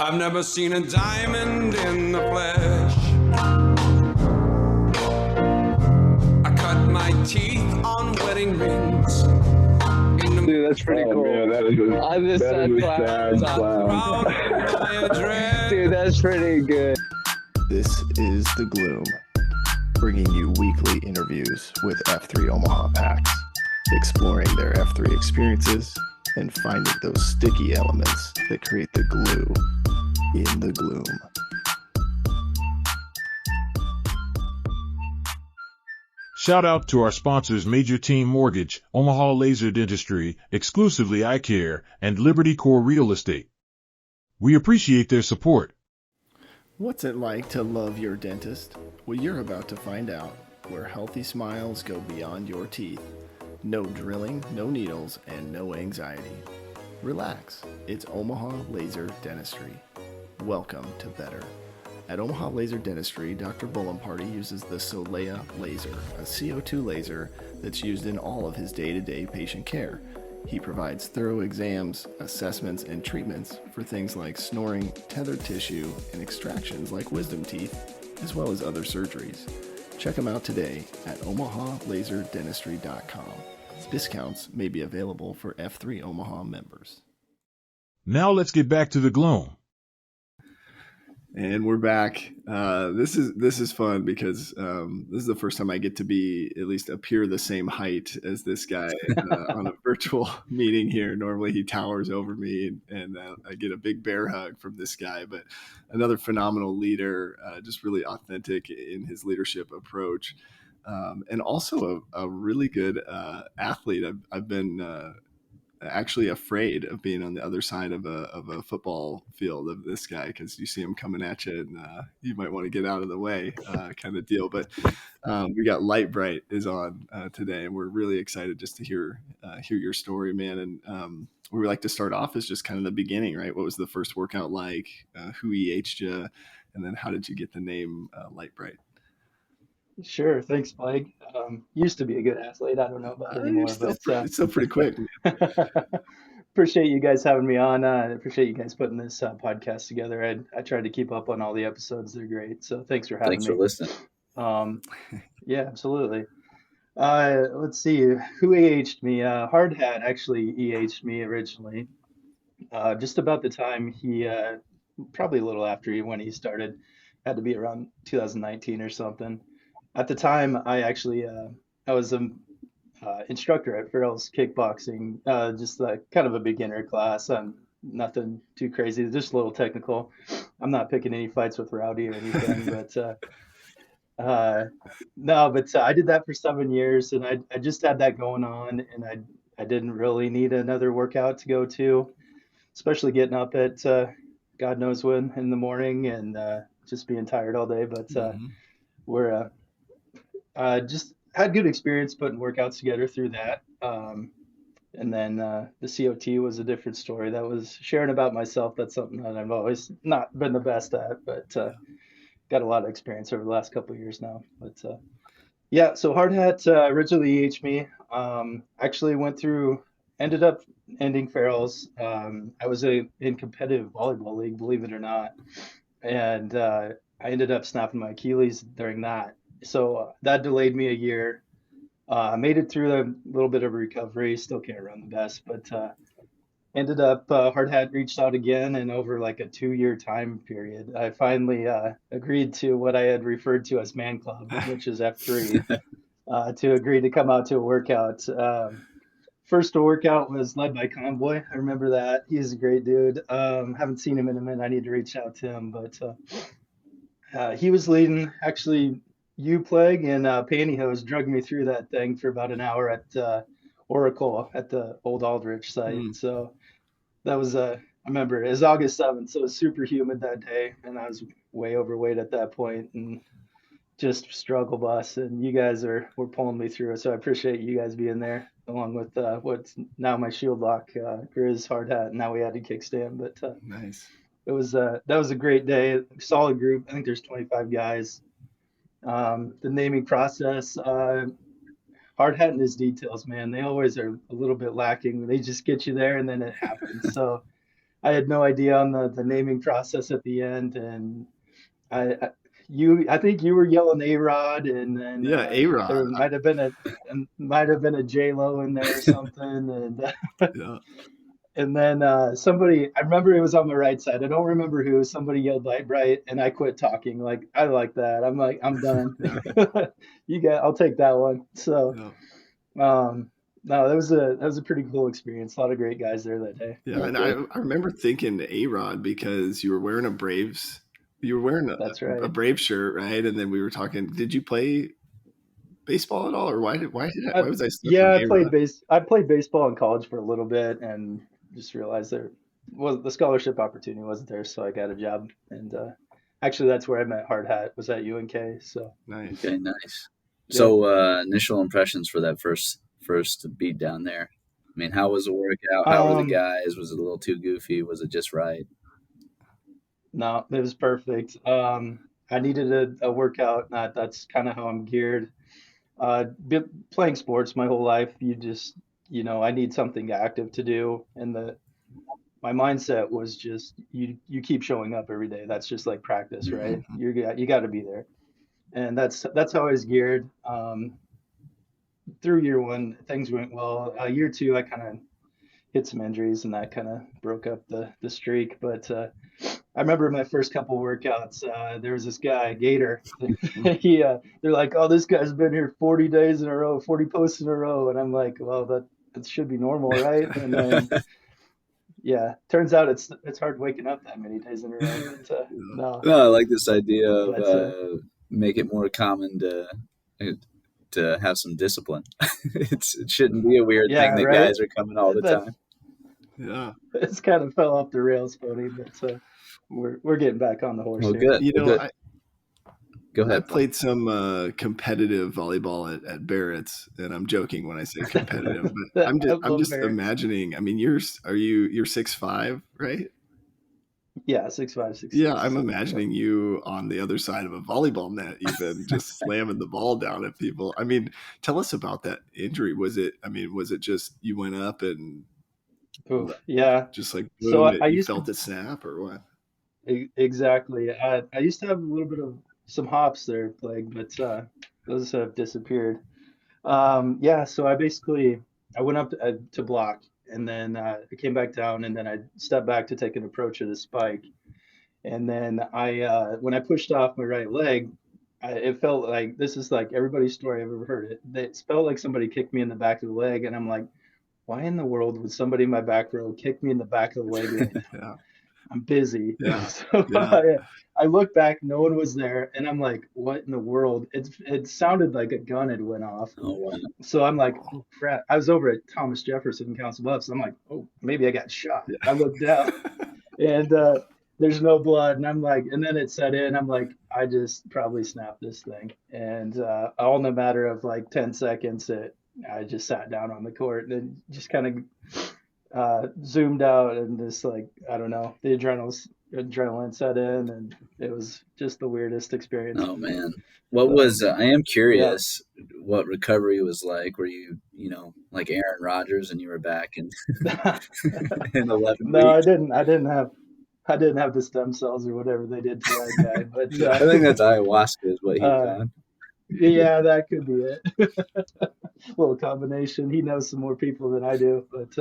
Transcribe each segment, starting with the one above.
I've never seen a diamond in the flesh. I cut my teeth on wedding rings. Dude, that's pretty cool. Man, that is a sad clown. Dude, that's pretty good. This is The Gloom, bringing you weekly interviews with F3 Omaha packs, exploring their F3 experiences and finding those sticky elements that create the glue in the gloom. Shout out to our sponsors Major Team Mortgage, Omaha Laser Dentistry, Exclusively Eye Care, and Liberty Core Real Estate. We appreciate their support. What's it like to love your dentist? Well, you're about to find out, where healthy smiles go beyond your teeth. No drilling, no needles, and no anxiety. Relax, it's Omaha Laser Dentistry. Welcome to better. At Omaha Laser Dentistry, Dr. Bullenparty uses the Solea laser, a CO2 laser that's used in all of his day-to-day patient care. He provides thorough exams, assessments, and treatments for things like snoring, tethered tissue, and extractions like wisdom teeth, as well as other surgeries. Check him out today at omahalaserdentistry.com. Discounts may be available for F3 Omaha members. Now let's get back to the gloom. And we're back. This is fun because this is the first time I get to be at least appear the same height as this guy on a virtual meeting here. Normally he towers over me, and I get a big bear hug from this guy. But another phenomenal leader, just really authentic in his leadership approach, and also a really good athlete. I've been actually afraid of being on the other side of a football field of this guy, because you see him coming at you and you might want to get out of the way, kind of deal. But we got Lite Brite is on today, and we're really excited just to hear your story, man. And where we like to start off is just kind of the beginning, right? What was the first workout like? Who EH'd you? And then how did you get the name Lite Brite? Sure. Thanks, Mike. Used to be a good athlete. I don't know about it anymore, but It's still pretty quick. appreciate you guys having me on. I appreciate you guys putting this podcast together. I tried to keep up on all the episodes. They're great. So thanks for having me. Thanks for listening. Yeah, absolutely. Let's see. Who EH'd me? Hard Hat actually EH'd me originally. Just about the time he, probably a little after when he started, had to be around 2019 or something. At the time, I was an instructor at Farrell's Kickboxing, just like kind of a beginner class. Nothing too crazy, just a little technical. I'm not picking any fights with Rowdy or anything, but no, but I did that for 7 years, and I just had that going on, and I didn't really need another workout to go to, especially getting up at God knows when in the morning and just being tired all day. But we're just had good experience putting workouts together through that. And then the COT was a different story. That was sharing about myself. That's something that I've always not been the best at, but got a lot of experience over the last couple of years now. But yeah, so Hard Hat originally EH'd me. Actually ended up ending Farrell's. I was in competitive volleyball league, believe it or not. And I ended up snapping my Achilles during that. So that delayed me a year. I made it through a little bit of recovery. Still can't run the best, but ended up Hard Hat reached out again, and over like a 2-year time period, I finally agreed to what I had referred to as Man Club, which is F3, to agree to come out to a workout. First workout was led by Convoy. I remember that. He's a great dude. Haven't seen him in a minute. I need to reach out to him, but he was leading. Actually, U-Plague and Pantyhose drugged me through that thing for about an hour at Oracle at the old Aldrich site. So that was I remember it was August 7th, so it was super humid that day, and I was way overweight at that point and just struggle bus. And you guys were pulling me through it, so I appreciate you guys being there, along with what's now my shield lock, Grizz, Hard Hat, and now we added kickstand. But Nice. It was that was a great day, solid group. I think there's 25 guys. The naming process, Hard Hat and his details, man, they always are a little bit lacking. They just get you there and then it happens. So I had no idea on the naming process at the end, and I think you were yelling A-Rod, and then Yeah, A-Rod. there might have been a J-Lo in there or something, and Yeah. and then somebody, I remember it was on my right side. I don't remember who. Somebody yelled Lite Brite, and I quit talking. Like I like that. I'm like I'm done. Yeah. I'll take that one. So Yeah. no, that was a pretty cool experience. A lot of great guys there that day. Yeah. And I remember thinking A-Rod because you were wearing That's a right. Brave shirt, right? And then we were talking, did you play baseball at all? Or why was I stuck Yeah, on A-Rod? I played baseball in college for a little bit, and just realized the scholarship opportunity wasn't there, so I got a job. And actually, that's where I met Hard Hat, was at UNK. So Nice. Okay, nice. yeah. So, initial impressions for that first beat down there. I mean, how was the workout? How were the Um, guys? Was it a little too goofy? Was it just right? no, it was perfect. I needed a workout. That's kind of how I'm geared. Playing sports my whole life, I need something active to do, and my mindset was just you keep showing up every day. That's just like practice, right? You got to be there, and that's how I was geared. Through year one, things went well. Year two, I kind of hit some injuries, and that kind of broke up the streak. But I remember my first couple workouts. There was this guy, Gator. They're like, "Oh, this guy's been here 40 days in a row, 40 posts in a row," and I'm like, "Well, that should be normal, right?" And then, yeah, turns out it's hard waking up that many days in a row. But no, No, I like this idea of but make it more common to have some discipline. It shouldn't be a weird thing yeah, that right. guys are coming all the That time. Yeah. it's kind of fell off the rails, Cody. But we're getting back on the horse Well, here. good. You Well, know, good. Go I ahead, Paul. played some competitive volleyball at Barrett's, and I'm joking when I say competitive, but I'm I just love Barrett. imagining. I mean, you're 6'5", right? Yeah, 6'5", 6'6". Yeah, I'm imagining you on the other side of a volleyball net, even just slamming the ball down at people. I mean, tell us about that injury. Was it just you went up and Oof, yeah. just like So boom, I you used felt to it snap or what? exactly. I used to have a little bit of some hops there, Plague, but those have disappeared. Yeah, so I went up to block, and then I came back down, and then I stepped back to take an approach at a spike, and then when I pushed off my right leg, it felt like this is like everybody's story I've ever heard. It felt like somebody kicked me in the back of the leg, and I'm like, why in the world would somebody in my back row kick me in the back of the leg right now? Yeah, I'm busy. yeah, So yeah. I look back, no one was there, and I'm like, what in the world? It sounded like a gun had went off. Oh, wow. So I'm like, oh crap. I was over at Thomas Jefferson in Council Bluffs. I'm like, oh, maybe I got shot. I looked down, and there's no blood, and I'm like, and then it set in. I'm like, I just probably snapped this thing, and all in a matter of like 10 seconds, I just sat down on the court and then just kind of zoomed out, and just like I don't know, the adrenaline set in, and it was just the weirdest experience. Oh man. What So was I am yeah. curious what recovery was like. Were you, like Aaron Rodgers and you were back in in 11 No, weeks? I didn't have the stem cells or whatever they did to that guy, but I think that's ayahuasca is what he's uh, on. yeah, that could be it. Little combination. He knows some more people than I do, but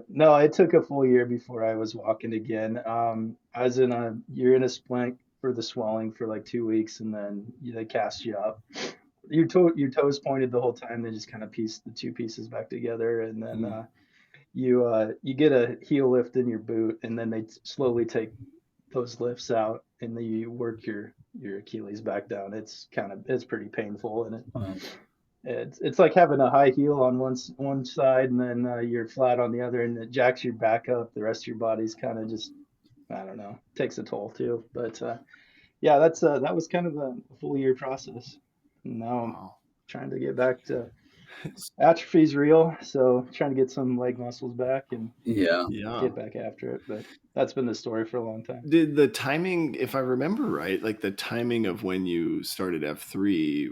no, it took a full year before I was walking again. You're in a splint for the swelling for like 2 weeks, and then they cast you up. Your toes pointed the whole time. They just kind of piece the two pieces back together, and then you get a heel lift in your boot, and then they slowly take those lifts out, and then you work your Achilles back down. It's pretty painful, and Um, it's like having a high heel on one side, and then you're flat on the other, and it jacks your back up. The rest of your body's kind of just, I don't know, takes a toll too. But yeah, that was kind of a full year process. Now I'm Wow. trying to get back to atrophy's real, so trying to get some leg muscles back and yeah. Yeah. get back after it. But that's been the story for a long time. Did the timing, if I remember right, like the timing of when you started F3,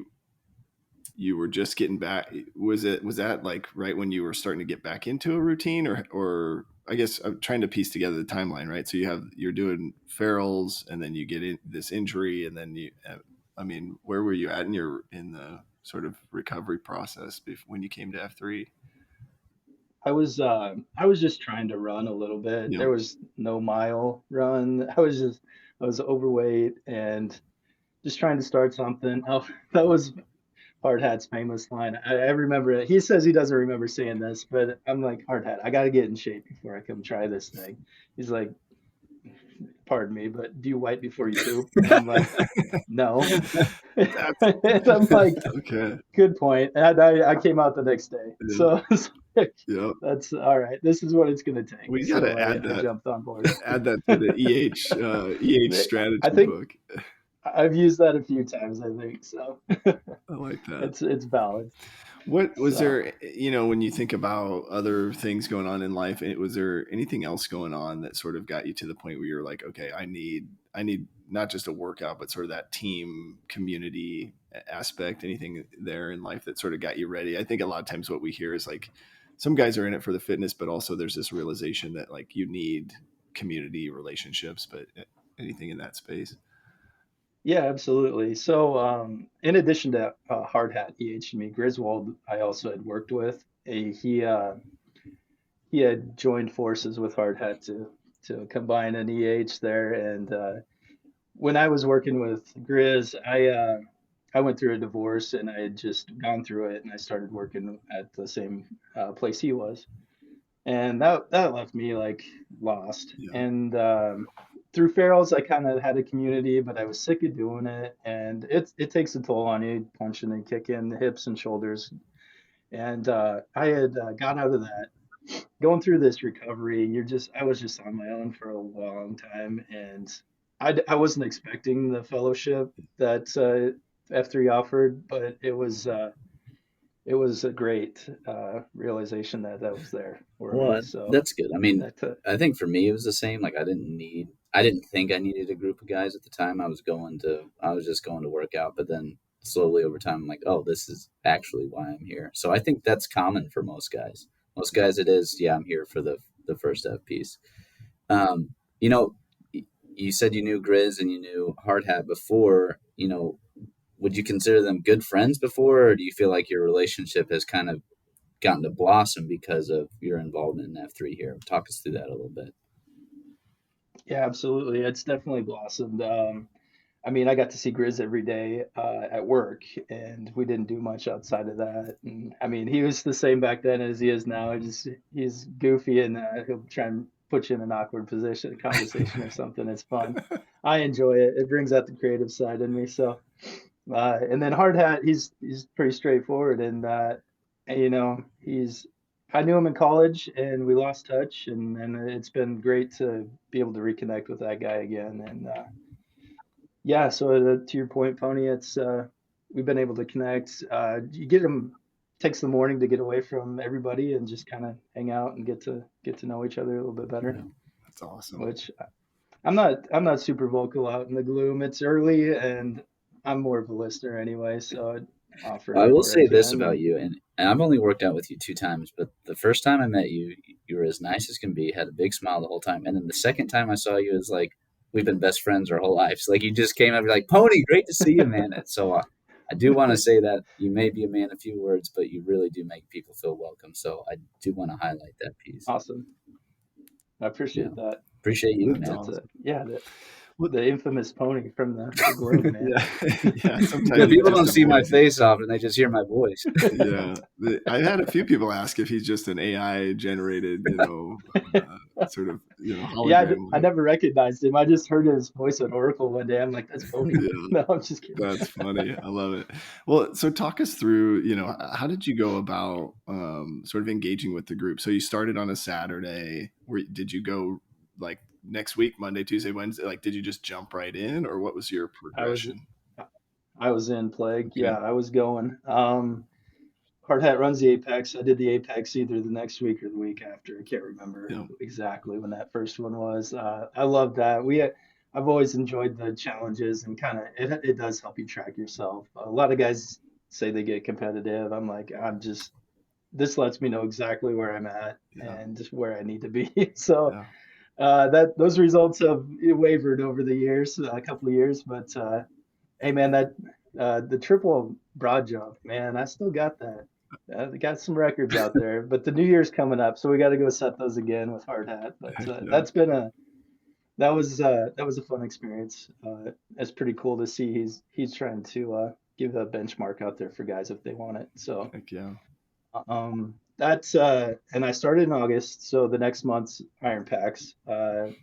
you were just getting back. Was that like right when you were starting to get back into a routine, or I guess I'm trying to piece together the timeline, right? So you're doing ferals, and then you get in this injury, and then I mean, where were you at in the sort of recovery process when you came to F3? I was just trying to run a little bit. Yeah. There was no mile run. I was overweight and just trying to start something. Oh, that was Hard Hat's famous line. I remember it. He says he doesn't remember saying this, but I'm like, Hard Hat, I got to get in shape before I come try this thing. He's like, pardon me, but do you wipe before you poop? And I'm like, no. And I'm like, Okay. good point. And I came out the next day. Yeah. So it's like, Yeah. that's all right. This is what it's going to take. We So got to add I that. jumped on board. Add that to the EH strategy I think book. I've used that a few times, I think. So I like that. it's valid. What was So, there, when you think about other things going on in life, was there anything else going on that sort of got you to the point where you're like, okay, I need not just a workout, but sort of that team community aspect, anything there in life that sort of got you ready? I think a lot of times what we hear is like, some guys are in it for the fitness, but also there's this realization that like you need community relationships, but anything in that space? yeah, absolutely. So, in addition to Hard Hat, EH, and me, Griswold, I also had worked with. He had joined forces with Hard Hat to combine an EH there. And when I was working with Grizz, I went through a divorce and I had just gone through it, and I started working at the same place he was. And that left me like lost. Yeah. And through Ferals, I kind of had a community, but I was sick of doing it, and it takes a toll on you, punching and kicking the hips and shoulders. And I had got out of that, going through this recovery. I was just on my own for a long time, and I wasn't expecting the fellowship that F3 offered, but it was a great realization that was there for me. Well, So that's good. I mean, that I think for me it was the same. Like I didn't think I needed a group of guys at the time. I was just going to work out, but then slowly over time, I'm like, oh, this is actually why I'm here. So I think that's common for most guys. Most guys, it is, yeah, I'm here for the first F piece. You know, you said you knew Grizz and you knew Hard Hat before. Would you consider them good friends before, or do you feel like your relationship has kind of gotten to blossom because of your involvement in F3 here? Talk us through that a little bit. Yeah, absolutely. It's definitely blossomed. I mean, I got to see Grizz every day at work, and we didn't do much outside of that. And I mean, he was the same back then as he is now. He's goofy, and he'll try and put you in an awkward conversation or something. It's fun. I enjoy it. It brings out the creative side in me. So, and then Hard Hat, he's pretty straightforward, and he's I knew him in college, and we lost touch, and it's been great to be able to reconnect with that guy again. And yeah, so to your point, Pony, it's we've been able to connect. You get him takes the morning to get away from everybody and just kind of hang out and get to know each other a little bit better. Yeah, that's awesome. Which I'm not super vocal out in the gloom. It's early, and I'm more of a listener anyway, so I'd offer I will where say this can. about you, and I've only worked out with you 2 times, but the first time I met you, you were as nice as can be, had a big smile the whole time, and then the second time I saw you, it was like we've been best friends our whole lives. Like you just came up, you're like, Pony, great to see you, man. And so I do want to say that you may be a man of few words, but you really do make people feel welcome. So I do want to highlight that piece. Awesome. I appreciate that. Appreciate you, That's man. awesome. The infamous Pony from the globe, man. Yeah. Sometimes Yeah, people don't see my face often; they just hear my voice. Yeah, I had a few people ask if he's just an AI generated, sort of, hologram. Yeah, I never recognized him. I just heard his voice at Oracle one day. I'm like, that's Pony. Yeah. No, I'm just kidding. That's funny. I love it. Well, so talk us through, how did you go about sort of engaging with the group? So you started on a Saturday. Did you go like next week, Monday, Tuesday, Wednesday? Like, did you just jump right in, or what was your progression? I was in Plague. Okay. Yeah, I was going. Hard Hat runs the Apex. I did the Apex either the next week or the week after. I can't remember exactly when that first one was. I love that. I've always enjoyed the challenges, and kind of it does help you track yourself. A lot of guys say they get competitive. I'm like, this lets me know exactly where I'm at Yeah. and where I need to be. So Yeah. that those results have wavered over the years, a couple of years, but hey man, that the triple broad jump, man, I still got that. Got some records out there, but the new year's coming up, so we got to go set those again with hard hat. But Heck yeah. that's been a that was a fun experience. It's pretty cool to see he's trying to give a benchmark out there for guys if they want it. So Heck yeah. that's and I started in August, so the next month's Iron Packs. They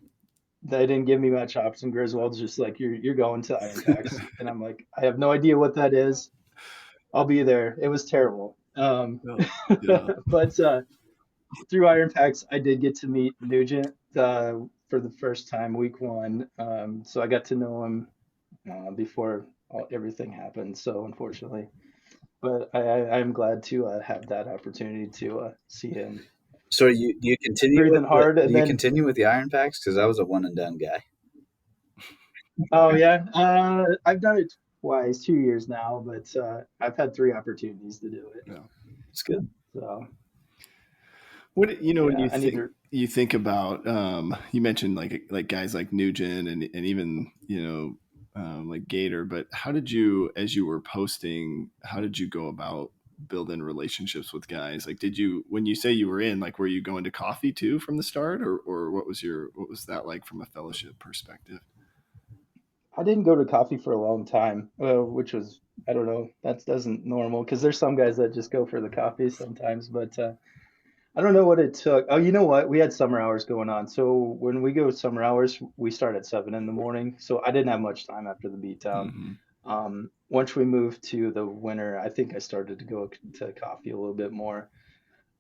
didn't give me much option. Griswold's just like you're going to Iron Packs, and I'm like I have no idea what that is. I'll be there. It was terrible. Oh, yeah. But through Iron Packs, I did get to meet Nugent for the first time week one. So I got to know him before everything happened. So unfortunately, but I'm glad to have that opportunity to see him So do you continue breathing hard, do and you then continue with the Iron Packs? Because I was a one and done guy. oh yeah, I've done it twice, 2 years now, but I've had three opportunities to do it. Yeah. It's good. So What when yeah, I need to. you think about you mentioned like guys like Nugent and even like Gator, but how did you, as you were posting, how did you go about building relationships with guys? Like, did you, when you say you were in, like, were you going to coffee too from the start, or what was that like from a fellowship perspective? I didn't go to coffee for a long time, which was I don't know. That doesn't normal because there's some guys that just go for the coffee sometimes, but I don't know what it took. Oh, you know what? We had summer hours going on, so when we go summer hours, we start at 7 in the morning. So I didn't have much time after the beatdown. Mm-hmm. Once we moved to the winter, I think I started to go to coffee a little bit more.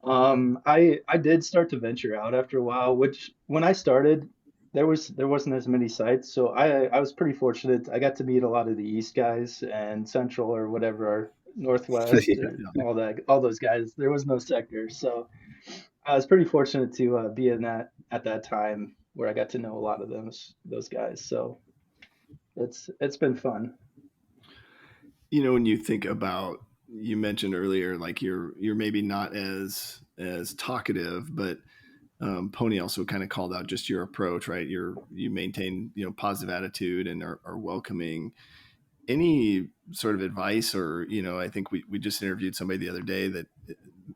I did start to venture out after a while, which when I started, there wasn't as many sites, so I was pretty fortunate. I got to meet a lot of the East guys and Central or whatever, or Northwest or Yeah. all those guys. There was no sector, so I was pretty fortunate to be in that at that time where I got to know a lot of those guys. So it's been fun. When you think about, you mentioned earlier, like you're maybe not as talkative, but Pony also kind of called out just your approach, right? You maintain positive attitude and are welcoming. Any sort of advice, or I think we just interviewed somebody the other day that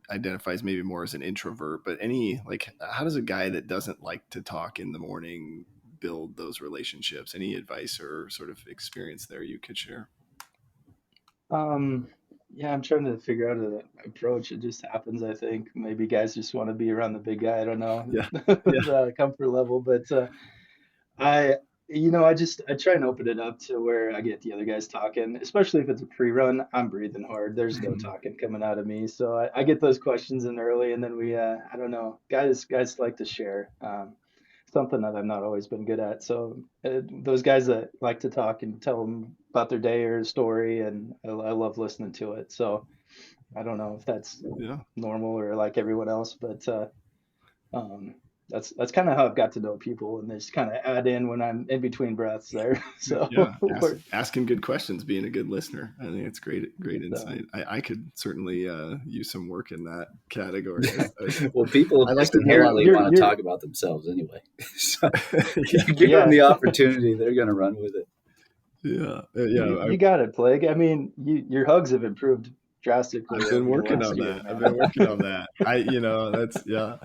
identifies maybe more as an introvert, but any, like, how does a guy that doesn't like to talk in the morning build those relationships? Any advice or sort of experience there you could share? Um, yeah, I'm trying to figure out an approach. It just happens, I think. Maybe guys just want to be around the big guy. I don't know Yeah. Yeah. the comfort level, but I, I try and open it up to where I get the other guys talking, especially if it's a pre-run. I'm breathing hard. There's no talking coming out of me, so I get those questions in early, and then I don't know, guys like to share. Something that I've not always been good at. So those guys that like to talk and tell them about their day or a story, and I love listening to it. So I don't know if that's Yeah. normal or like everyone else, but um, that's kind of how I've got to know people, and they just kind of add in when I'm in between breaths there. So Yeah. Asking good questions, being a good listener. I think it's great so, insight. I could certainly use some work in that category. Well, people I like just to know. inherently want to talk about themselves anyway. So you give them the opportunity, they're going to run with it. Yeah. You got it, Plague. I mean, your hugs have improved drastically. I've been over the working last on year, that. man. I've been working on that. That's, yeah.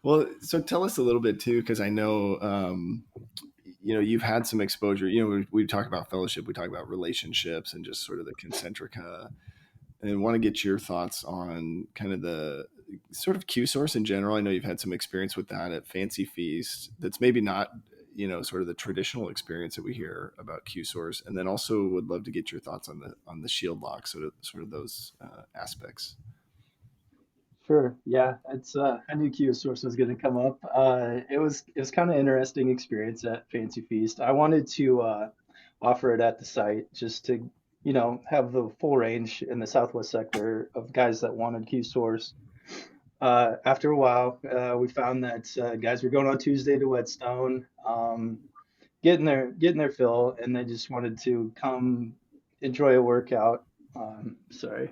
Well, so tell us a little bit too, because I know, you've had some exposure. We talk about fellowship, we talk about relationships, and just sort of the concentrica, and want to get your thoughts on kind of the sort of Q source in general. I know you've had some experience with that at Fancy Feast. That's maybe not, sort of the traditional experience that we hear about Q source. And then also would love to get your thoughts on the shield lock, sort of those aspects. Sure. Yeah, it's I knew Q source was going to come up. It was kind of interesting experience at Fancy Feast. I wanted to offer it at the site just to have the full range in the southwest sector of guys that wanted Q source. After a while, we found that guys were going on Tuesday to Whetstone, getting their fill, and they just wanted to come enjoy a workout. Sorry,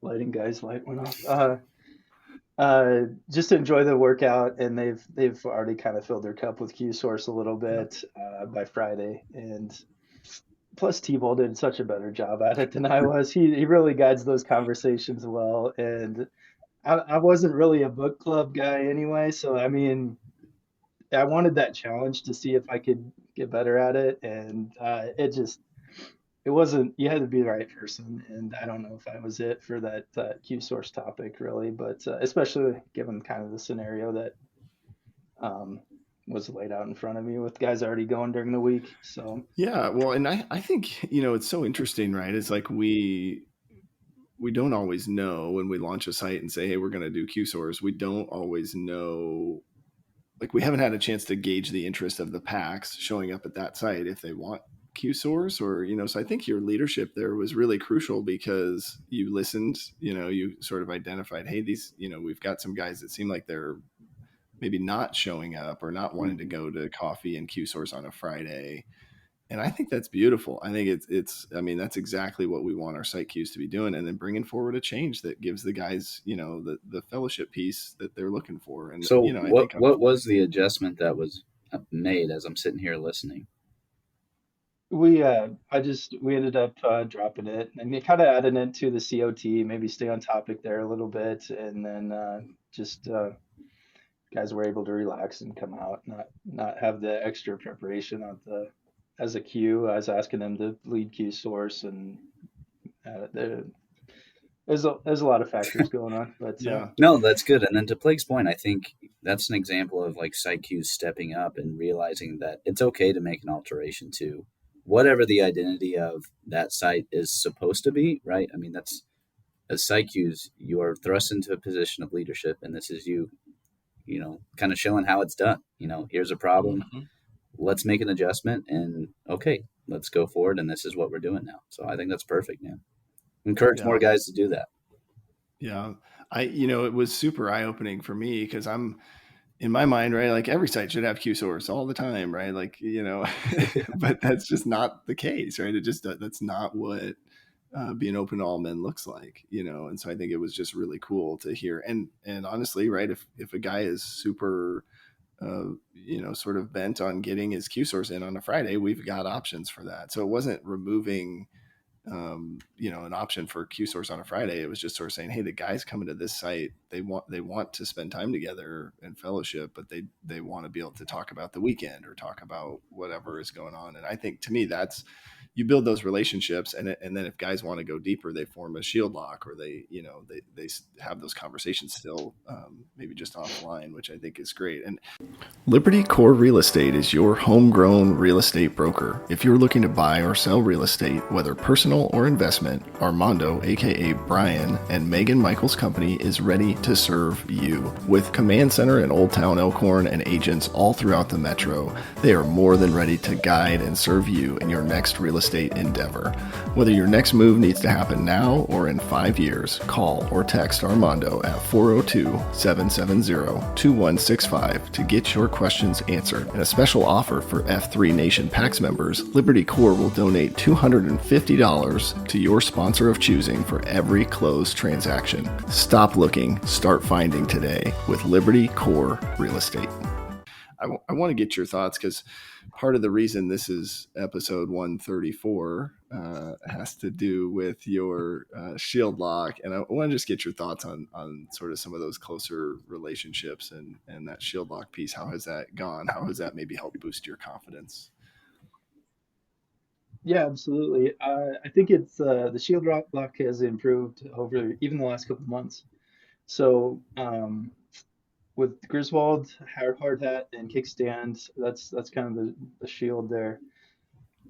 light went off. Just enjoy the workout, and they've already kind of filled their cup with Q Source a little Yeah. bit by Friday, and plus T-Ball did such a better job at it than I was. He really guides those conversations well, and I wasn't really a book club guy anyway, so I mean, I wanted that challenge to see if I could get better at it, and it wasn't. You had to be the right person, and I don't know if I was it for that Q source topic really, but especially given kind of the scenario that um, was laid out in front of me with guys already going during the week. So Yeah, well, and I think, it's so interesting, right? It's like we don't always know when we launch a site and say, hey, we're going to do Q source. We don't always know, like we haven't had a chance to gauge the interest of the packs showing up at that site if they want Q source or, so I think your leadership there was really crucial because you listened, you sort of identified, hey, these, we've got some guys that seem like they're maybe not showing up or not wanting to go to coffee and Q source on a Friday. And I think that's beautiful. I think I mean, that's exactly what we want our site Qs to be doing. And then bringing forward a change that gives the guys, the fellowship piece that they're looking for. And, So I think what was the adjustment that was made as I'm sitting here listening? we ended up dropping it and kind of adding it to the COT, maybe stay on topic there a little bit, and then just guys were able to relax and come out, not have the extra preparation of the as a queue. I was asking them to lead queue source, and there, there's a lot of factors going on, but yeah, No, that's good. And then to Plague's point, I think that's an example of like site Qs stepping up and realizing that it's okay to make an alteration to whatever the identity of that site is supposed to be, right? I mean, that's as site Qs, you are thrust into a position of leadership, and this is you, kind of showing how it's done. Here's a problem. Mhm. Let's make an adjustment, and okay, let's go forward. And this is what we're doing now. So I think that's perfect, man. Encourage more Yeah. guys to do that. Yeah. It was super eye opening for me because I'm in my mind, right? Like every site should have Q source all the time, right? Like, but that's just not the case, right? That's not what being open to all men looks like, And so I think it was just really cool to hear. And honestly, right, if a guy is super, sort of bent on getting his Q source in on a Friday, we've got options for that. So it wasn't removing an option for Q source on a Friday. It was just sort of saying, hey, the guys coming to this site, they want to spend time together and fellowship, but they want to be able to talk about the weekend or talk about whatever is going on. And I think to me, that's, you build those relationships, and then if guys want to go deeper, they form a shield lock, or they have those conversations still, maybe just offline, which I think is great. And Liberty Core Real Estate is your homegrown real estate broker. If you're looking to buy or sell real estate, whether personal or investment, Armando, aka Brian, and Megan Michaels Company is ready to serve you. With Command Center in Old Town Elkhorn and agents all throughout the metro, they are more than ready to guide and serve you in your next real estate endeavor. Whether your next move needs to happen now or in 5 years, call or text Armando at 402-770-2165 to get your questions answered. And a special offer for F3 Nation PAX members, Liberty Core will donate $250 to your sponsor of choosing for every closed transaction. Stop looking, start finding today with Liberty Core Real Estate. I want to get your thoughts because part of the reason this is episode 134 has to do with your shield lock. And I want to just get your thoughts on sort of some of those closer relationships and that shield lock piece. How has that gone? How has that maybe helped boost your confidence? yeah, absolutely. I think it's the shield lock has improved over even the last couple months. So with Griswold, hard hat, and kickstand, that's kind of the shield there.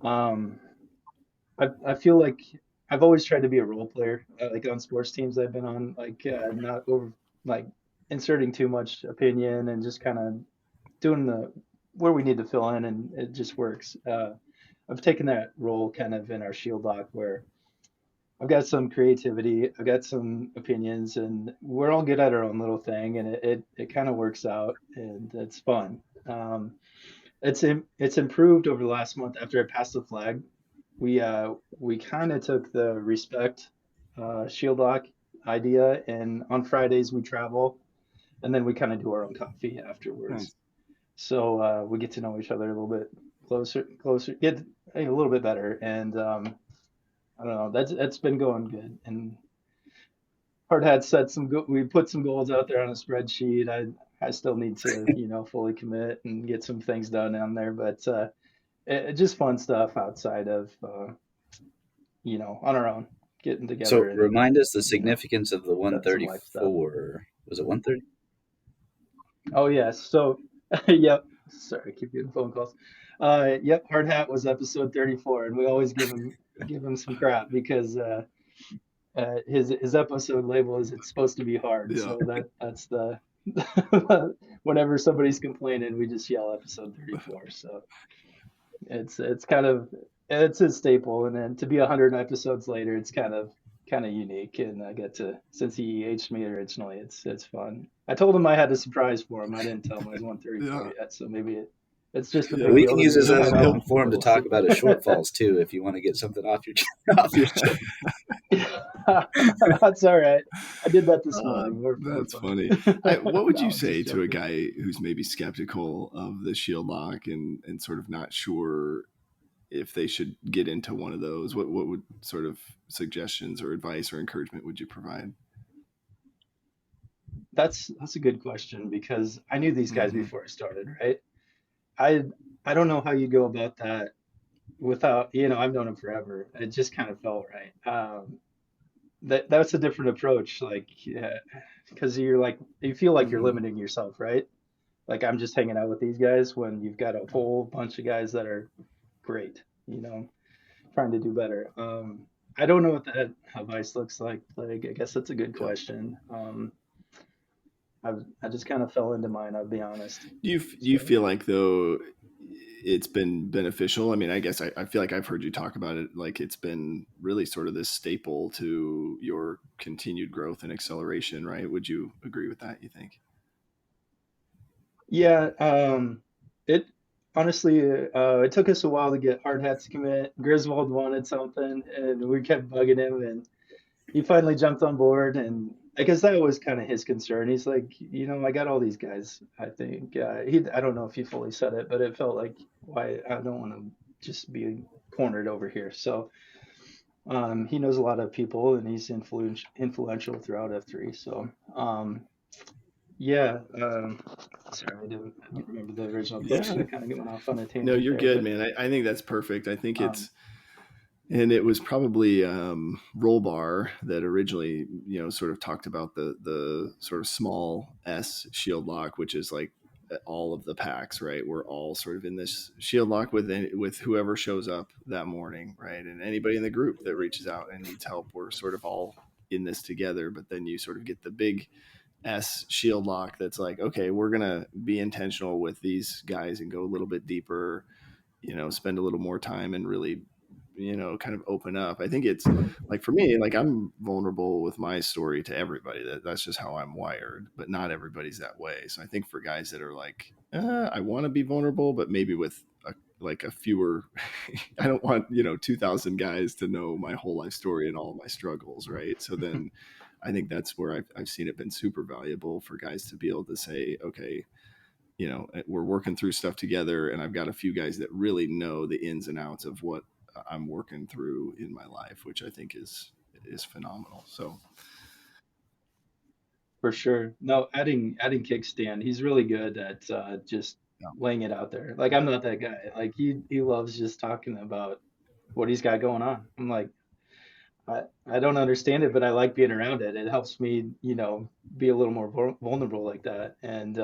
Um, I feel like I've always tried to be a role player, like on sports teams I've been on, like not over like inserting too much opinion and just kind of doing the where we need to fill in, and it just works. I've taken that role kind of in our shield doc where I've got some creativity, I've got some opinions, and we're all good at our own little thing, and it kind of works out, and it's fun. Um, it's improved over the last month after I passed the flag. We kind of took the respect shield lock idea, and on Fridays we travel. and then we kind of do our own coffee afterwards. Nice. So we get to know each other a little bit closer, get a little bit better, and I don't know. That's been going good. And Hard Hat set we put some goals out there on a spreadsheet. I still need to, fully commit and get some things done on there, but just fun stuff outside of, on our own, getting So together and, remind us the you know, significance of the some life stuff. 134. Was it 130? Oh yes. So, yep. Sorry, I keep getting phone calls. Yep. Hard Hat was episode 34, and we always give him some crap because his episode label is it's supposed to be hard. Yeah. So that's the whenever somebody's complaining, we just yell episode 34. So it's kind of it's a staple, and then to be 100 episodes later, it's kind of unique, and I get to since he aged me originally, it's fun. I told him I had a surprise for him. I didn't tell him I was 134 Yeah. yet, so maybe it's just a Yeah. big We deal can to use me. this as a I know. platform to We'll talk see. about his shortfalls too, if you want to get something off your off your chest. That's all right. I did that this morning. We're That's fine. funny. What would No, you I'm say just to a joking. guy who's maybe skeptical of the shield lock and sort of not sure if they should get into one of those? What would sort of suggestions or advice or encouragement would you provide? That's a good question because I knew these guys Hmm. before I started, right? I I don't know how you go about that without, I've known them forever. It just kind of felt right. That's a different approach, like, yeah, because you feel like you're Hmm. limiting yourself, right? Like I'm just hanging out with these guys when you've got a whole bunch of guys that are great, trying to do better. I don't know what that advice looks like. I guess that's a good Yeah. question. I just kind of fell into mine, I'll be honest. Do you So feel like though it's been beneficial? I mean, I guess I feel like I've heard you talk about it like it's been really sort of this staple to your continued growth and acceleration, right? Would you agree with that, you think? yeah, it honestly, it took us a while to get Hard Hat to commit. Griswold wanted something, and we kept bugging him, and he finally jumped on board. And I guess that was kind of his concern. He's like, I got all these guys. I think I don't know if he fully said it, but it felt like why I don't want to just be cornered over here. So he knows a lot of people, and he's influential throughout F3. So yeah, sorry, I don't remember the original question. Yeah. I kind of went off on a No, tangent you're there, good, but man. I think that's perfect. I think um, and it was probably Rollbar that originally, sort of talked about the sort of small S shield lock, which is like all of the packs, right? We're all sort of in this shield lock with whoever shows up that morning, right? And anybody in the group that reaches out and needs help, we're sort of all in this together. But then you sort of get the big S shield lock that's like, okay, we're gonna be intentional with these guys and go a little bit deeper, spend a little more time and really, kind of open up. I think it's like for me, like I'm vulnerable with my story to everybody. That's just how I'm wired, but not everybody's that way. So I think for guys that are like, I want to be vulnerable, but maybe with like a fewer, I don't want, 2,000 guys to know my whole life story and all of my struggles. Right. So then I think that's where I've seen it been super valuable for guys to be able to say, okay, we're working through stuff together, and I've got a few guys that really know the ins and outs of what I'm working through in my life, which I think is phenomenal. So for sure. No, adding kickstand, he's really good at just yeah, laying it out there. Like I'm not that guy. Like he loves just talking about what he's got going on. I'm like I don't understand it, but I like being around it. It helps me, be a little more vulnerable like that. And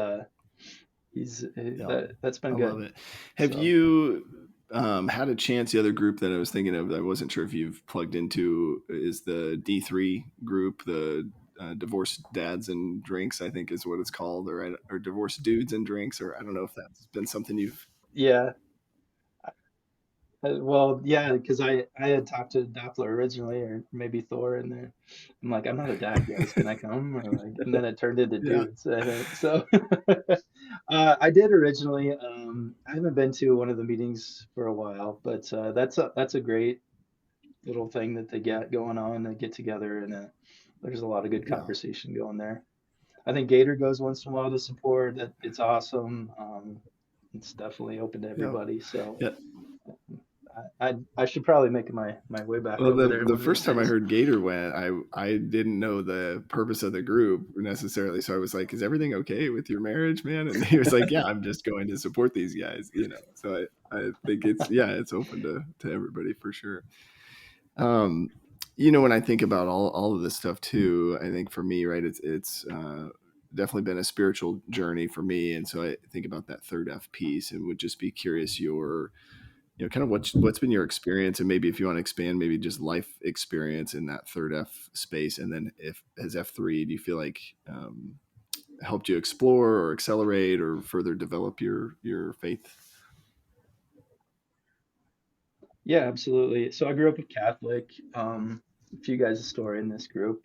yeah, that's I been love good. it. Have So you had a chance? The other group that I was thinking of, I wasn't sure if you've plugged into, is the D3 group, the divorced dads and drinks, I think is what it's called, or divorced dudes and drinks, or I don't know if that's been something you've. yeah, well, yeah, because I had talked to Doppler originally, or maybe Thor, and there, I'm like, I'm not a dad, guys. Can I come? Or like, and then it turned into Yeah. dudes, I think. So I did originally. I haven't been to one of the meetings for a while, but that's a great little thing that they get going on. They get together, and there's a lot of good Yeah. conversation going there. I think Gator goes once in a while to support. It's awesome. It's definitely open to Yeah. everybody. So Yeah. I should probably make my way back Well, over there. the one of first these time I days. heard Gator went, I didn't know the purpose of the group necessarily. So I was like, "Is everything okay with your marriage, man?" And he was like, "Yeah, I'm just going to support these guys, you know." So I think it's open to everybody for sure. You know, when I think about all of this stuff too, I think for me, right, it's definitely been a spiritual journey for me, and so I think about that third F piece, and would just be curious kind of what's been your experience, and maybe if you want to expand, maybe just life experience in that third F space, and then if as F3, do you feel like helped you explore or accelerate or further develop your faith? Yeah, absolutely. So I grew up a Catholic. A few guys' story in this group.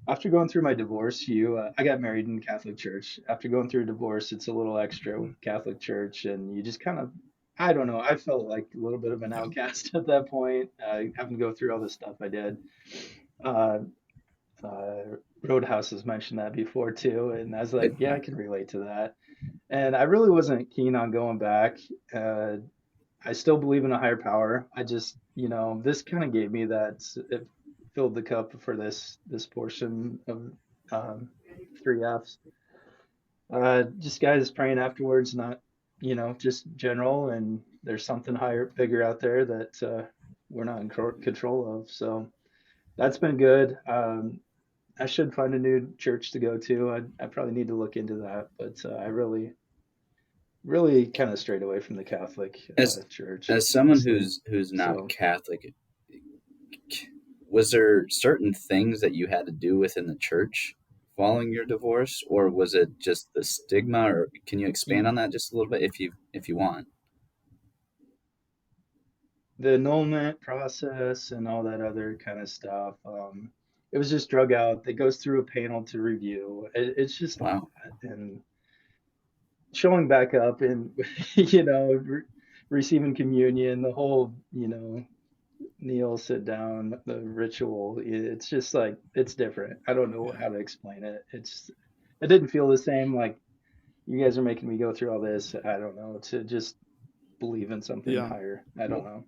After going through my divorce, I got married in Catholic church. After going through a divorce, it's a little extra with Catholic church, and you just kind of, I don't know, I felt like a little bit of an Yeah. outcast at that point, having to go through all the stuff I did. Uh, uh, Roadhouse has mentioned that before too, and I was like, yeah, I can relate to that. And I really wasn't keen on going back. Uh, I still believe in a higher power. I just, this kind of gave me that. It filled the cup for this portion of um, three Fs. Just guys praying afterwards, not, just general. And there's something higher, bigger out there that we're not in control of. So that's been good. I should find a new church to go to. I probably need to look into that, but I really kind of strayed away from the Catholic As church, as someone honestly. who's not So Catholic, was there certain things that you had to do within the church following your divorce, or was it just the stigma? Or can you expand y- on that just a little bit if you want? the annulment process and all that other kind of stuff, it was just drug out. It goes through a panel to review. It's just a Wow. lot. And showing back up and, receiving communion, the whole, kneel, sit down, the ritual. It's just like it's different. I don't know Yeah. how to explain it. It didn't feel the same. Like you guys are making me go through all this. I don't know, to just believe in something Yeah. higher. I don't Well, know.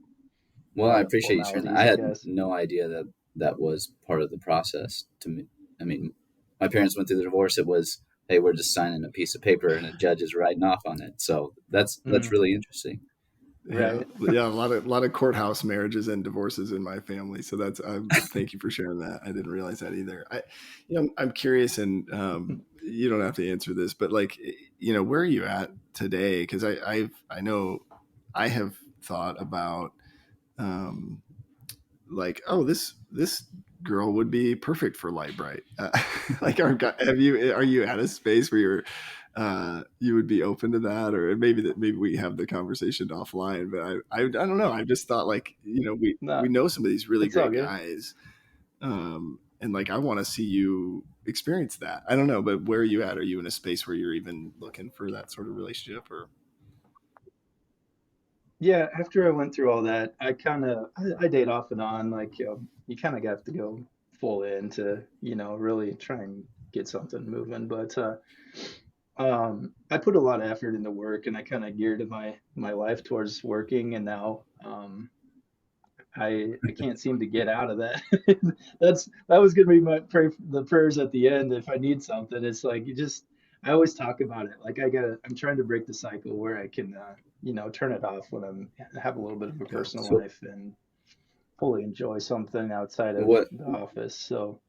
A well, I lot of appreciate you sharing that. I formalities, I had guess. no idea that that was part of the process. To me, I mean, my parents went through the divorce. It was, hey, we're just signing a piece of paper and a judge is writing off on it. So that's Mm, really interesting. Yeah, right. yeah, a lot of courthouse marriages and divorces in my family. So thank you for sharing that. I didn't realize that either. I'm curious, and you don't have to answer this, but like, where are you at today? Because I know I have thought about um, like, oh, this girl would be perfect for Lite Brite. Like, are you at a space where you would be open to that, or maybe we have the conversation offline. But I don't know. I just thought like we No, know some of these really it's all great good. guys, and like I want to see you experience that. I don't know, but where are you at? Are you in a space where you're even looking for that sort of relationship, or Yeah, after I went through all that, I date off and on. Like you kind of got to go full in to really try and get something moving. But I put a lot of effort into work, and I kind of geared my life towards working. And now I can't seem to get out of that. That was gonna be the prayers at the end. If I need something, it's like I always talk about it. Like I'm trying to break the cycle where I can turn it off when have a little bit of a yeah, personal So life and fully enjoy something outside of what the office. So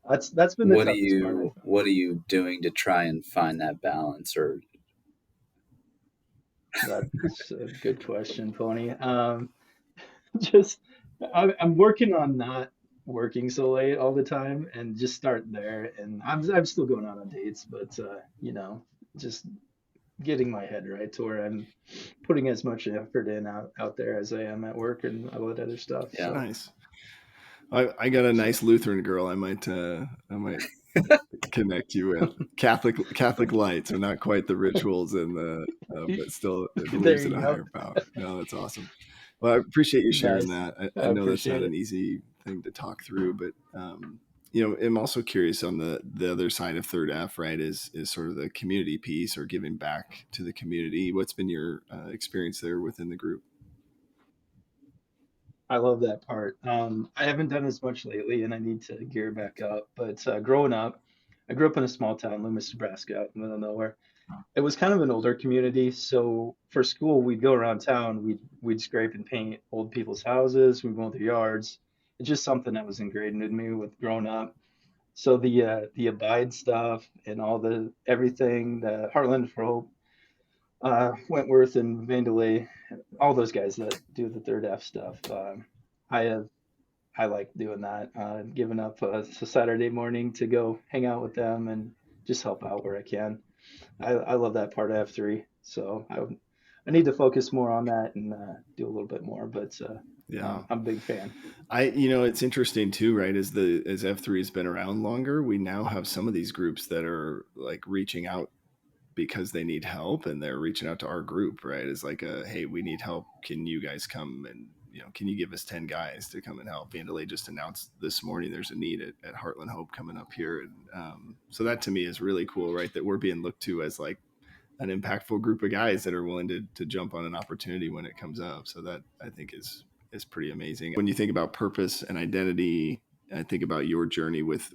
that's been the toughest part I found. what are you doing to try and find that balance? Or That's a good question, Pony. Just I'm working on not working so late all the time and just start there. And I'm still going out on dates, but just getting my head right to where I'm putting as much effort in out there as I am at work and all that other stuff. yeah, So nice? I got a so nice Lutheran girl. I might connect you with Catholic light, so not quite the rituals and but still it there believes in you a go. higher power. No, that's awesome. Well, I appreciate you sharing Nice. that. I I know that's not appreciate an it. easy thing to talk through, but I'm also curious on the other side of Third F, right? Is sort of the community piece or giving back to the community. What's been your experience there within the group? I love that part. I haven't done as much lately, and I need to gear back up. But growing up, I grew up in a small town, Loomis, Nebraska, out in the middle of nowhere. It was kind of an older community, so for school, we'd go around town, we'd scrape and paint old people's houses, we'd mow their yards. It's just something that was ingrained in me with growing up. So the Abide stuff and all the everything, the Heartland for Hope, Wentworth and Vandelay, all those guys that do the third F stuff. I have I like doing that. Giving up a Saturday morning to go hang out with them and just help out where I can. I love that part of F3. So I need to focus more on that and do a little bit more. But Yeah. I'm a big fan. It's interesting too, right? As F3 has been around longer, we now have some of these groups that are like reaching out because they need help, and they're reaching out to our group, right? It's like hey, we need help. Can you guys come and, can you give us 10 guys to come and help? Vandelay just announced this morning there's a need at Heartland Hope coming up here. And so that to me is really cool, right? That we're being looked to as like an impactful group of guys that are willing to jump on an opportunity when it comes up. So that I think is pretty amazing. When you think about purpose and identity, I think about your journey with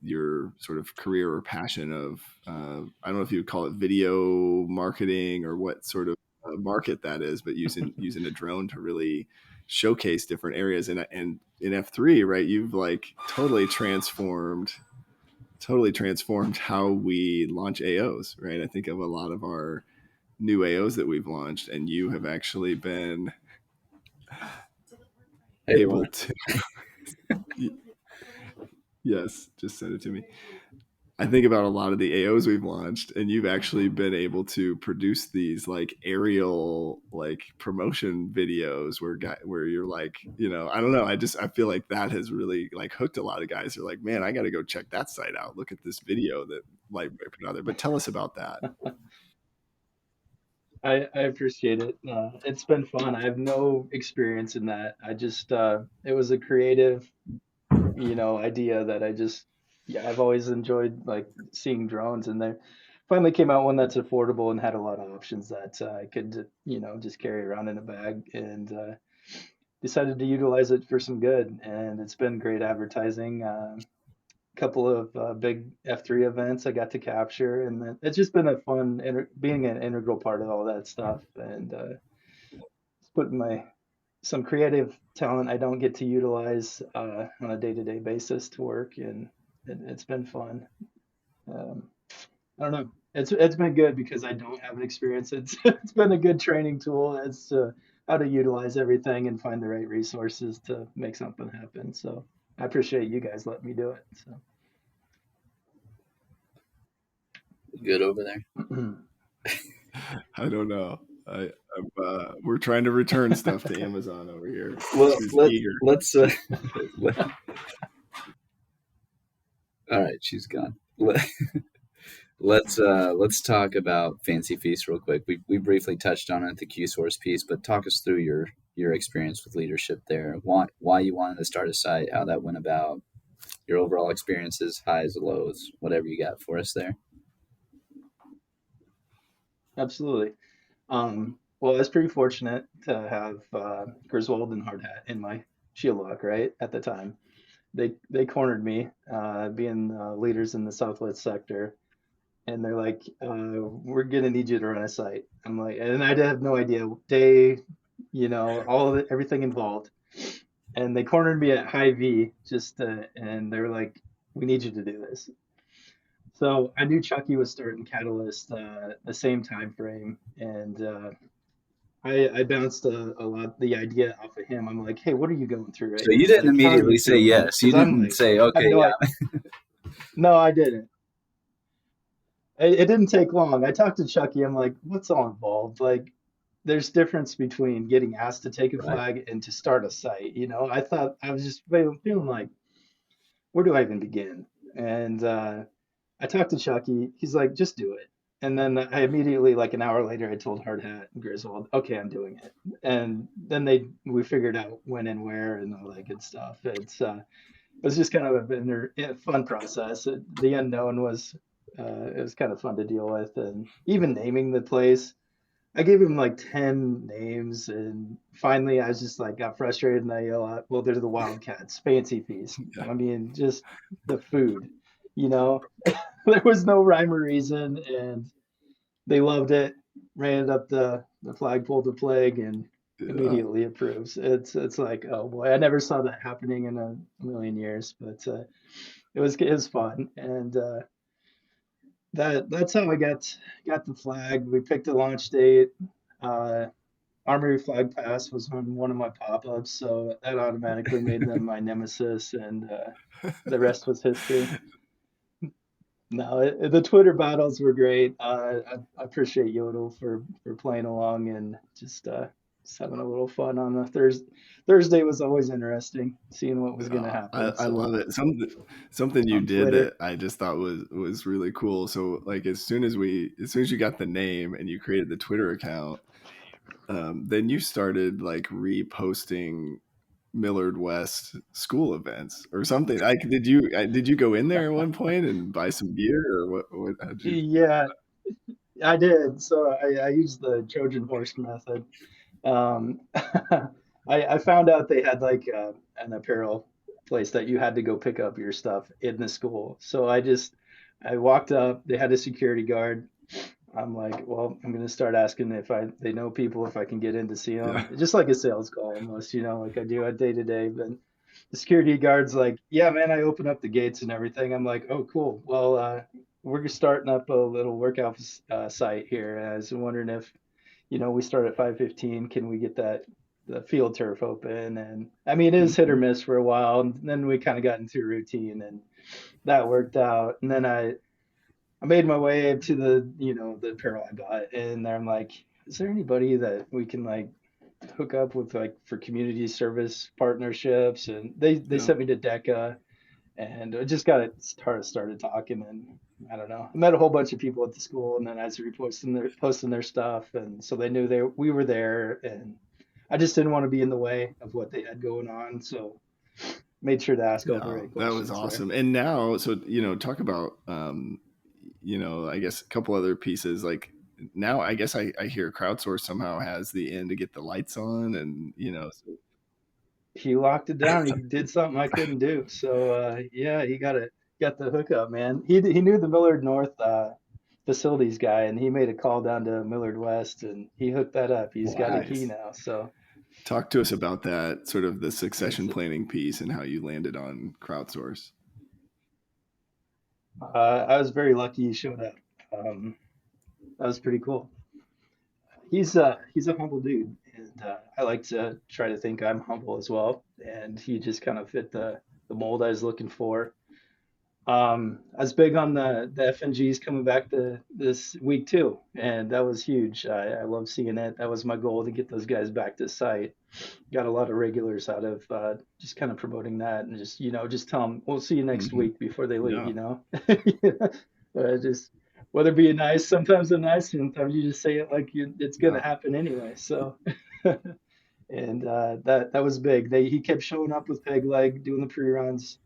your sort of career or passion of, I don't know if you would call it video marketing or what sort of market that is, but using a drone to really showcase different areas. And in F3, right, you've like totally transformed how we launch AOs, right? I think of a lot of our new AOs that we've launched, and you have actually been able to yes, just send it to me. I think about a lot of the AOs we've launched, and you've actually been able to produce these like aerial like promotion videos where you're like, I don't know. I feel like that has really like hooked a lot of guys. They're like, man, I got to go check that site out. Look at this video that Lite Brite put out there. But tell us about that. I appreciate it. It's been fun. I have no experience in that. I just it was a creative, idea that yeah, I've always enjoyed like seeing drones, and there finally came out one that's affordable and had a lot of options that I could, just carry around in a bag, and decided to utilize it for some good, and it's been great advertising. Couple of big F3 events I got to capture, and it's just been a fun being an integral part of all that stuff, and it's putting some creative talent I don't get to utilize on a day-to-day basis to work, and it's been fun. Um, I don't know. It's been good because I don't have an experience. It's been a good training tool as to how to utilize everything and find the right resources to make something happen. So I appreciate you guys letting me do it. So. Good over there. I don't know. We're trying to return stuff to Amazon over here. Well, Eager. let's. All right, she's gone. Let's talk about Fancy Feast real quick. We briefly touched on it, the Q source piece, but talk us through your experience with leadership there. Why you wanted to start a site, how that went about, your overall experiences, highs, lows, whatever you got for us there. Absolutely. Well, I was pretty fortunate to have Griswold and Hard Hat in my shield lock, right, at the time. They cornered me, being leaders in the Southwest sector, and they're like, "We're gonna need you to run a site." I'm like, and I have no idea day, all of it, everything involved, and they cornered me at High V, and they were like, "We need you to do this." So I knew Chucky was starting Catalyst the same time frame, and I bounced a lot the idea off of him. I'm like, "Hey, what are you going through right So you now? didn't Like, how are immediately you say feeling?" yes. You 'Cause I'm didn't like, say, I have okay, no, yeah. no, I didn't. It didn't take long. I talked to Chucky. I'm like, "What's all involved? Like, there's difference between getting asked to take a Right. flag and to start a site. I thought I was just feeling like, where do I even begin?" And I talked to Chucky. He's like, just do it. And then I immediately, like an hour later, I told Hard Hat and Griswold, okay, I'm doing it. And then we figured out when and where and all that good stuff. was just kind of a fun process. The unknown was it was kind of fun to deal with, and even naming the place. I gave him like 10 names, and finally I was just like got frustrated and I yell out, well, they're the Wildcats, Fancy Feast. I mean, just the food, you know, there was no rhyme or reason, and they loved it, ran it up the flagpole to Plague, and Yeah. immediately approves. It's like, oh boy, I never saw that happening in a million years, but it was fun, and that's how I got the flag. We picked a launch date. Uh, Armory Flag Pass was on one of my pop-ups, so that automatically made them my nemesis, and the rest was history. No, the Twitter battles were great. I appreciate Yodel for playing along and just having a little fun on the Thursday. Thursday was always interesting, seeing what was going to happen. I So love it. Something you on did Twitter, that I just thought was really cool. So like as soon as you got the name and you created the Twitter account, then you started like reposting Millard West school events or something. Like did you go in there at one point and buy some beer or what how'd you yeah, I did. So I used the Trojan horse method. Um, I found out they had like an apparel place that you had to go pick up your stuff in the school. So I walked up. They had a security guard. I'm like, well, I'm gonna start asking if they know people, if I can get in to see yeah. them, just like a sales call almost, like I do at day to day. But the security guard's like, yeah, man, I open up the gates and everything. I'm like, oh, cool. Well, we're starting up a little workout site here. I was wondering if we start at 5:15. Can we get the field turf open? And I mean, it is hit or Mhm. miss for a while, and then we kind of got into a routine, and that worked out. And then I made my way to the apparel I bought, and I'm like, is there anybody that we can like hook up with like for community service partnerships? And they Yeah. sent me to DECA, and I just got it started talking, and I don't know. I met a whole bunch of people at the school, and then I was posting their stuff, and so they knew we were there, and I just didn't want to be in the way of what they had going on, so made sure to ask all the Yeah, right that was questions there. awesome. And now, so talk about I guess a couple other pieces. Like now, I guess I hear crowdsource somehow has the end to get the lights on, and so, He locked it down. He did something I couldn't do. So yeah, he got the hookup, man. He knew the Millard North facilities guy, and he made a call down to Millard West, and he hooked that up. He's got a key nice. now. So Talk to us about that sort of the it's succession planning piece and how you landed on crowdsource. I was very lucky he showed up. Um, that was pretty cool. He's a humble dude, and I like to try to think I'm humble as well. And he just kind of fit the mold I was looking for. I was big on the FNGs coming back this week too, and that was huge. I love seeing it. That was my goal to get those guys back to site. Got a lot of regulars out of just kind of promoting that, and just tell them we'll see you next Hmm. week before they leave. Yeah. Just whether being nice, sometimes they're nice, sometimes you just say it like it's gonna Yeah. happen anyway. So. And that was big. He kept showing up with peg leg, doing the pre-runs.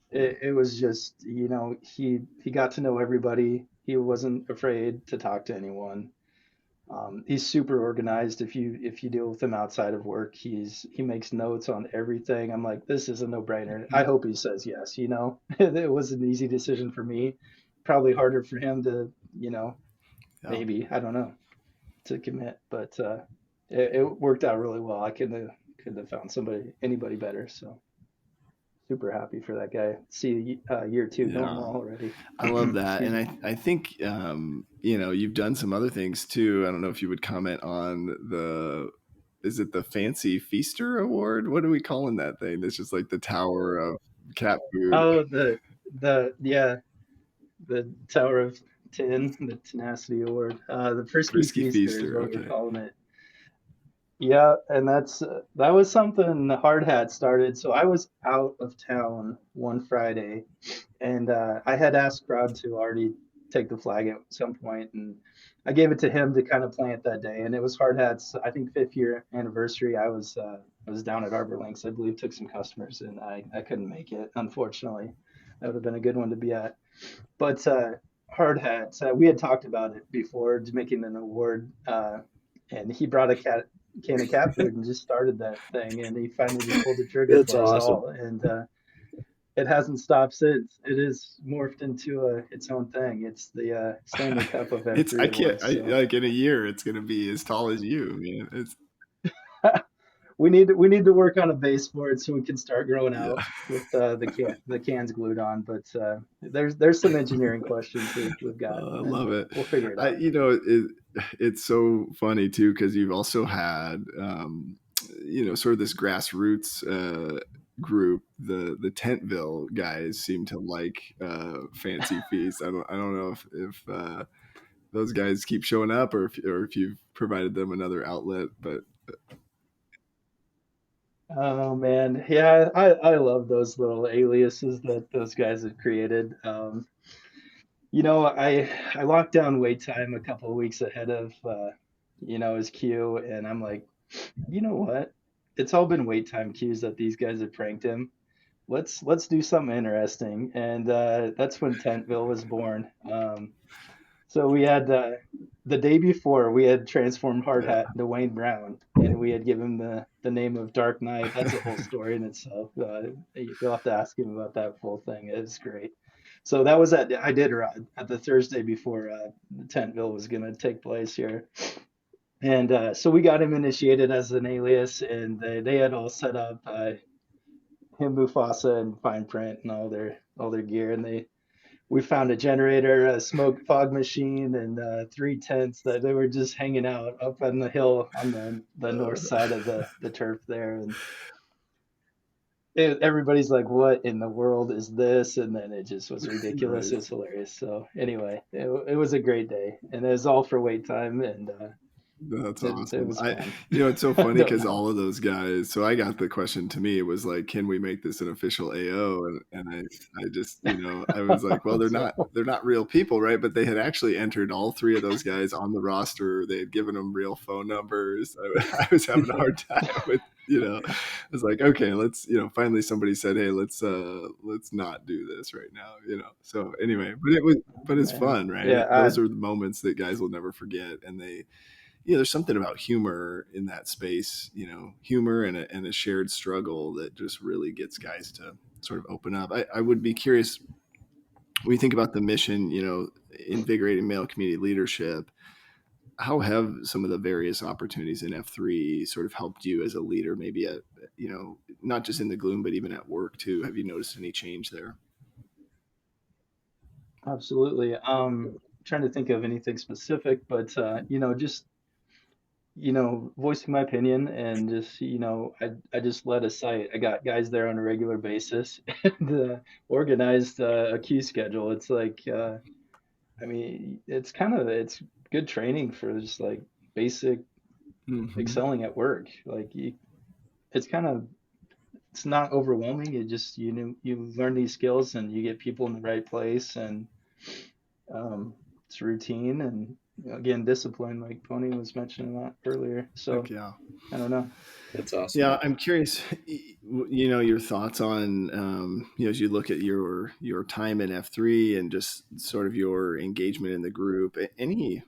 It was just, he got to know everybody. He wasn't afraid to talk to anyone. He's super organized. If you deal with him outside of work, he makes notes on everything. I'm like, this is a no-brainer. I hope he says yes. It was an easy decision for me. Probably harder for him to, Yeah. maybe, I don't know, to commit, but it worked out really well. I couldn't have found anybody better. So super happy for that guy. See year two going Yeah. well already. I love that. Excuse And me. I think, you've done some other things too. I don't know if you would comment on is it the Fancy Feaster Award? What are we calling that thing? It's just like the Tower of Cat Food. Oh, yeah, the Tower of Tin, the Tenacity Award. The Frisky Frisky Feaster is Feaster. what we're Okay. calling it. Yeah, and that was something the Hard Hat started. So I was out of town one Friday, and I had asked Crowd to already take the flag at some point, and I gave it to him to kind of plant that day, and it was Hard Hat's, I think, 5th year anniversary. I was down at Arbor Links, I believe, took some customers, and I couldn't make it, unfortunately. That would have been a good one to be at. But Hard Hat, we had talked about it before, just making an award, and he brought a can of cat food and just started that thing, and he finally just pulled the trigger That's for us awesome. all, and it hasn't stopped since. It is morphed into its own thing. It's the Stanley Cup of It's F3 I can't awards. I So like in a year it's gonna be as tall as you, man. It's we need to work on a base for it so we can start growing yeah. out with the cans glued on. But there's some engineering questions we've got, I and love it. we'll figure it out. It's so funny too because you've also had sort of this grassroots group. The Tentville guys seem to like fancy feasts. I don't know if those guys keep showing up or if you've provided them another outlet, but Oh man, yeah, I love those little aliases that those guys have created. I locked down wait time a couple of weeks ahead of his queue, and I'm like, you know what? It's all been wait time queues that these guys have pranked him. Let's do something interesting, and that's when Tentville was born. So we had the day before we had transformed Hard yeah. Hat into Wayne Brown, and we had given him the name of Dark Knight. That's a whole story in itself. You'll have to ask him about that full thing. It was great. So that was at Iditarod at the Thursday before Tentville was going to take place here. And so we got him initiated as an alias, and they had all set up him, Mufasa, and Fine Print, and all their gear, and we found a generator, a smoke fog machine, and 3 tents that they were just hanging out up on the hill on the north side of the turf there. And everybody's like, "What in the world is this?" And then it just was ridiculous. Right. It was hilarious. So anyway, it was a great day, and it was all for wait time, and That's it awesome. was fun. It's so I funny don't because know. all of those guys. So I got the question to me. It was like, can we make this an official AO? And I just, I was like, well, they're not, So they're not real people, right? But they had actually entered all three of those guys on the roster. They had given them real phone numbers. I was having a hard time with, I was like, okay, let's, finally somebody said, hey, let's not do this right now. So anyway, but it's man, fun, right? yeah, Those are the moments that guys will never forget, and there's something about humor in that space, humor and a shared struggle that just really gets guys to sort of open up. I would be curious when you think about the mission, invigorating male community leadership. How have some of the various opportunities in F3 sort of helped you as a leader, maybe not just in the gloom, but even at work too? Have you noticed any change there? absolutely. Trying to think of anything specific, but just voicing my opinion, and just, I just led a site. I got guys there on a regular basis and organized a queue schedule. It's like, I mean, it's good training for just like basic Mm-hmm. excelling at work. Like it's kind of, it's not overwhelming. It just, you learn these skills and you get people in the right place, and um, it's routine, and again, discipline, like Pony was mentioning that earlier. Heck So yeah. I don't know. That's awesome. Yeah, I'm curious, your thoughts on, as you look at your time in F3 and just sort of your engagement in the group, any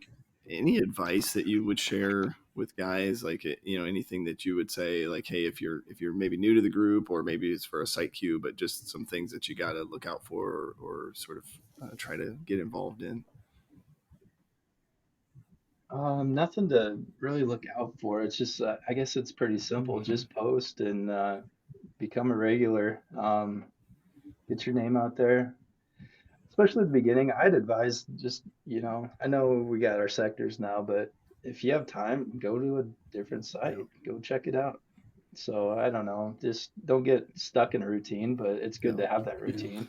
advice that you would share with guys, like, anything that you would say, like, hey, if you're maybe new to the group, or maybe it's for a site queue, but just some things that you got to look out for, or sort of try to get involved in. Nothing to really look out for. It's just, I guess it's pretty simple. Mm-hmm. Just post and become a regular. Get your name out there. Especially at the beginning, I'd advise just, I know we got our sectors now, but if you have time, go to a different Yeah. site. Go check it out. So I don't know, just don't get stuck in a routine, but it's good Yeah. to have that Yeah. routine.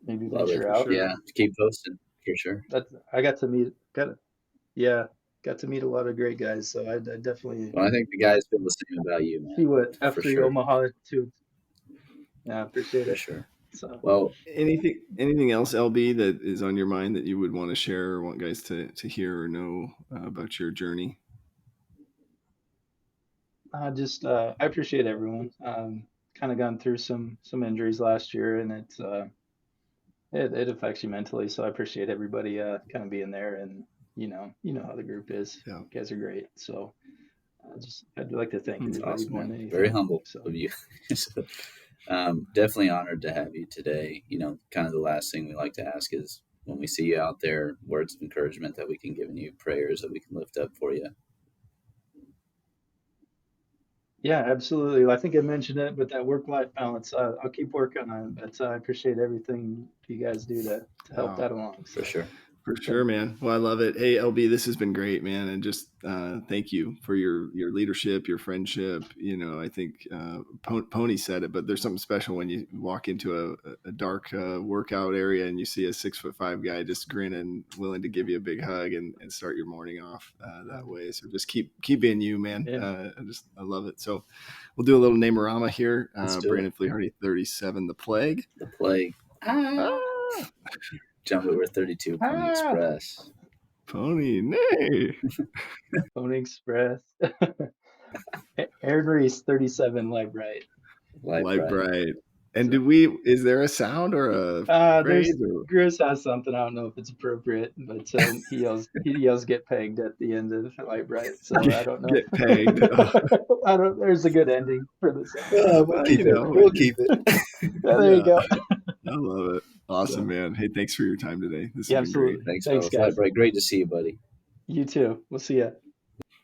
Maybe Love it. venture For out. sure. Yeah, keep posting for sure. That's I got to meet, yeah, got to meet a lot of great guys. So I definitely Well, I think the guys feel the same about you, see man. what For F3 sure. Omaha too. Yeah, I appreciate For it. sure. So, Well, Anything else, LB, that is on your mind that you would want to share or want guys to hear or know about your journey? I appreciate everyone. Kind of gone through some injuries last year, and it affects you mentally. So I appreciate everybody kind of being there, and you know how the group is. Yeah. You guys are great. So I'd like to thank that's everybody awesome, more than man. anything. Very humble So of you. So, definitely honored to have you today. Kind of the last thing we like to ask is when we see you out there, words of encouragement that we can give you, prayers that we can lift up for you. yeah, absolutely. I think I mentioned it, but that work-life balance, I'll keep working on it. But I appreciate everything you guys do to help Oh, that along. For So sure. for sure, man. Well, I love it. Hey, LB, this has been great, man, and just thank you for your leadership, your friendship. I think Pony said it, but there's something special when you walk into a dark workout area and you see a 6'5" guy just grinning, willing to give you a big hug and start your morning off that way. So just keep being you, man. Yeah. I love it. So we'll do a little Namerama here. Let's do Brandon it. Flehardy, 37, The Plague. The Plague. Ah, Jump Over 32, Pony Express. Pony, nay. Pony Express. Aaron Reese, 37, Lite Brite. Lite Brite. And So, is there a sound or a phrase? Grizz has something. I don't know if it's appropriate, but he yells "get pegged" at the end of Lite Brite. So I don't know. Get pegged. Oh. I don't. There's a good ending for the song. We'll keep it. We'll keep it. Yeah, there you go. I love it. Awesome, man. Hey, thanks for your time today. This has been Absolutely. great. Thanks, Thanks, fellas. guys. Great to see you, buddy. You too. We'll see ya.